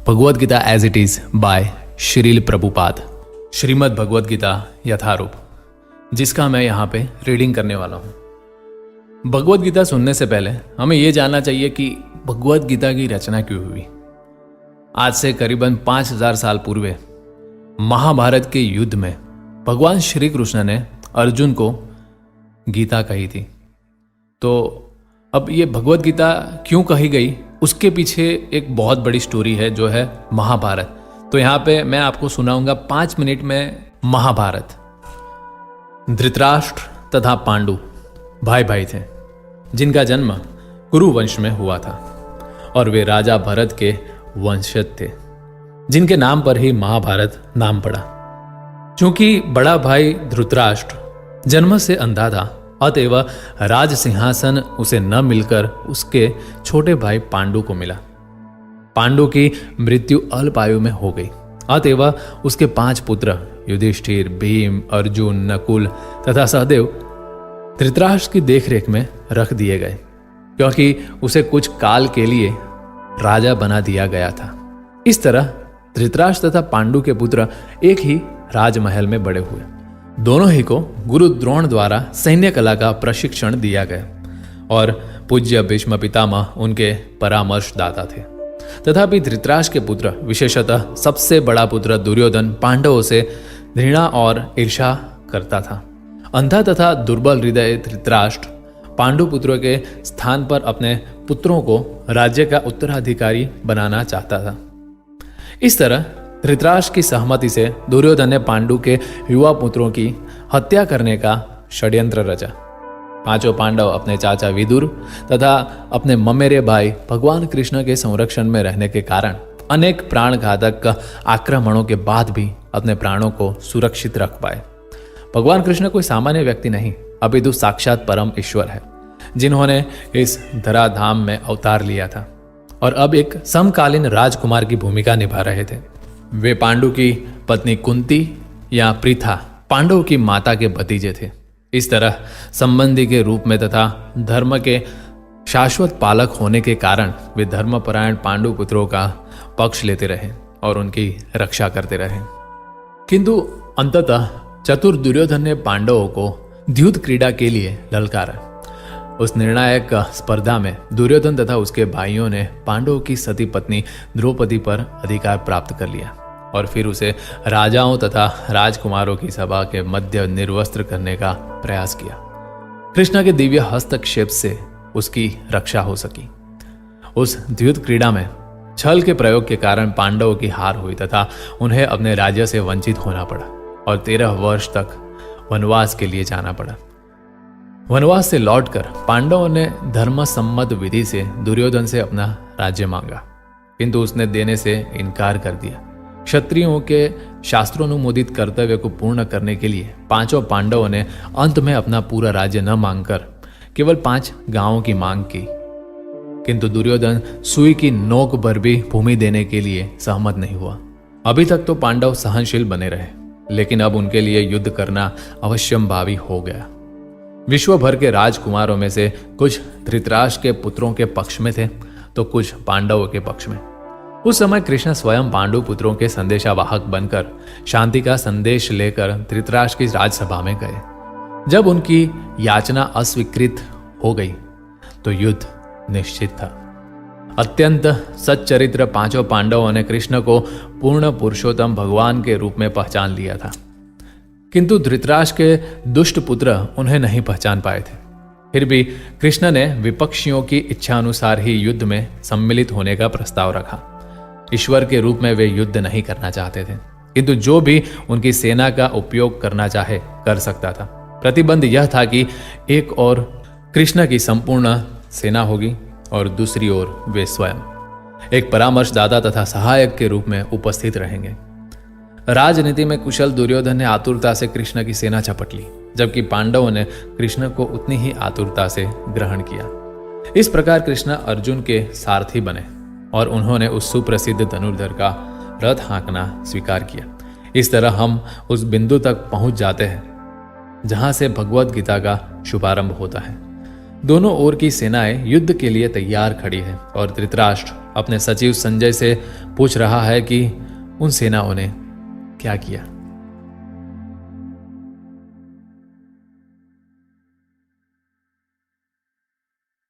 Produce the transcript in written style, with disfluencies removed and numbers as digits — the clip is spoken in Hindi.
Bhagavad Gita as it is by Srila Prabhupada. Srimad Bhagavad Gita Yatharoop, जिसका मैं यहाँ पे रीडिंग करने वाला हूँ। भगवद गीता सुनने से पहले हमें यह जानना चाहिए कि भगवद गीता की रचना क्यों हुई। आज से करीबन 5000 साल पूर्व महाभारत के युद्ध में भगवान श्री कृष्ण ने अर्जुन को गीता कही थी। तो अब ये भगवद गीता क्यों कही गई, उसके पीछे एक बहुत बड़ी स्टोरी है जो है महाभारत। तो यहाँ पे मैं आपको सुनाऊंगा 5 मिनट में महाभारत। धृतराष्ट्र तथा पांडु भाई भाई थे, जिनका जन्म कुरु वंश में हुआ था और वे राजा भरत के वंशज थे, जिनके नाम पर ही महाभारत नाम पड़ा। चूंकि बड़ा भाई धृतराष्ट्र जन्म से अंधा था, अतएव राज सिंहासन उसे न मिलकर उसके छोटे भाई पांडु को मिला। पांडु की मृत्यु अल्प आयु में हो गई, अतएव उसके 5 पुत्र युधिष्ठिर, भीम, अर्जुन, नकुल तथा सहदेव धृतराष्ट्र की देखरेख में रख दिए गए, क्योंकि उसे कुछ काल के लिए राजा बना दिया गया था। इस तरह धृतराष्ट्र तथा पांडु के पुत्र एक ही राजमहल में बड़े हुए। दोनों ही को गुरु द्रोण द्वारा सैन्य कला का प्रशिक्षण दिया गया और पूज्य भीष्म पितामह उनके परामर्शदाता थे। तथापि धृतराष्ट्र के पुत्र, विशेषतः सबसे बड़ा पुत्र दुर्योधन, पांडवों से घृणा और ईर्ष्या करता था। अंधा तथा दुर्बल हृदय धृतराष्ट्र पांडु पुत्रों के स्थान पर अपने पुत्रों को राज्य का उत्तराधिकारी बनाना चाहता था। इस तरह धृतराष्ट्र की सहमति से दुर्योधन ने पांडु के युवा पुत्रों की हत्या करने का षड्यंत्र रचा। 5 पांडव अपने चाचा विदुर तथा अपने ममेरे भाई भगवान कृष्ण के संरक्षण में रहने के कारण अनेक प्राणघातक आक्रमणों के बाद भी अपने प्राणों को सुरक्षित रख पाए। भगवान कृष्ण कोई सामान्य व्यक्ति नहीं, अपितु साक्षात परम ईश्वर है, जिन्होंने इस धराधाम में अवतार लिया था और अब एक समकालीन राजकुमार की भूमिका निभा रहे थे। वे पांडु की पत्नी कुंती या प्रीथा पांडव की माता के भतीजे थे। इस तरह संबंधी के रूप में तथा धर्म के शाश्वत पालक होने के कारण वे धर्मपरायण पांडु पुत्रों का पक्ष लेते रहे और उनकी रक्षा करते रहे। किंतु अंततः चतुर दुर्योधन ने पांडवों को द्यूत क्रीड़ा के लिए ललकारा। उस निर्णायक स्पर्धा में दुर्योधन तथा उसके भाइयों ने पांडवों की सती पत्नी द्रौपदी पर अधिकार प्राप्त कर लिया और फिर उसे राजाओं तथा राजकुमारों की सभा के मध्य निर्वस्त्र करने का प्रयास किया। कृष्ण के दिव्य हस्तक्षेप से उसकी रक्षा हो सकी। उस द्यूत क्रीड़ा में छल के प्रयोग के कारण पांडवों की हार हुई तथा उन्हें अपने राज्य से वंचित होना पड़ा और 13 वर्ष तक वनवास के लिए जाना पड़ा। वनवास से लौटकर पांडवों ने धर्म सम्मत विधि से दुर्योधन से अपना राज्य मांगा, किंतु उसने देने से इनकार कर दिया। क्षत्रियों के शास्त्रोनुमोदित कर्तव्य को पूर्ण करने के लिए 5 पांडवों ने अंत में अपना पूरा राज्य न मांगकर केवल 5 गांवों की मांग की, किंतु दुर्योधन सुई की नोक पर भी भूमि देने के लिए सहमत नहीं हुआ। अभी तक तो पांडव सहनशील बने रहे, लेकिन अब उनके लिए युद्ध करना अवश्यंभावी हो गया। विश्व भर के राजकुमारों में से कुछ धृतराष्ट्र के पुत्रों के पक्ष में थे तो कुछ पांडवों के पक्ष में। उस समय कृष्ण स्वयं पांडु पुत्रों के संदेशावाहक बनकर शांति का संदेश लेकर धृतराष्ट्र की राजसभा में गए। जब उनकी याचना अस्वीकृत हो गई तो युद्ध निश्चित था। अत्यंत सच्चरित्र 5 पांडवों ने कृष्ण को पूर्ण पुरुषोत्तम भगवान के रूप में पहचान लिया था, किंतु धृतराष्ट्र के दुष्ट पुत्र उन्हें नहीं पहचान पाए थे। फिर भी कृष्ण ने विपक्षियों की इच्छा अनुसार ही युद्ध में सम्मिलित होने का प्रस्ताव रखा। ईश्वर के रूप में वे युद्ध नहीं करना चाहते थे, किंतु जो भी उनकी सेना का उपयोग करना चाहे कर सकता था। प्रतिबंध यह था कि एक ओर कृष्ण की संपूर्ण सेना होगी और दूसरी ओर वे स्वयं एक परामर्शदाता तथा सहायक के रूप में उपस्थित रहेंगे। राजनीति में कुशल दुर्योधन ने आतुरता से कृष्ण की सेना झपट ली, जबकि पांडवों ने कृष्ण को उतनी ही आतुरता से ग्रहण किया। इस प्रकार कृष्ण अर्जुन के सारथी बने और उन्होंने उस सुप्रसिद्ध धनुर्धर का रथ हाँकना स्वीकार किया। इस तरह हम उस बिंदु तक पहुंच जाते हैं जहां से भगवद गीता का शुभारंभ होता है। दोनों ओर की सेनाएं युद्ध के लिए तैयार खड़ी है और धृतराष्ट्र अपने सचिव संजय से पूछ रहा है कि उन सेनाओं ने क्या किया।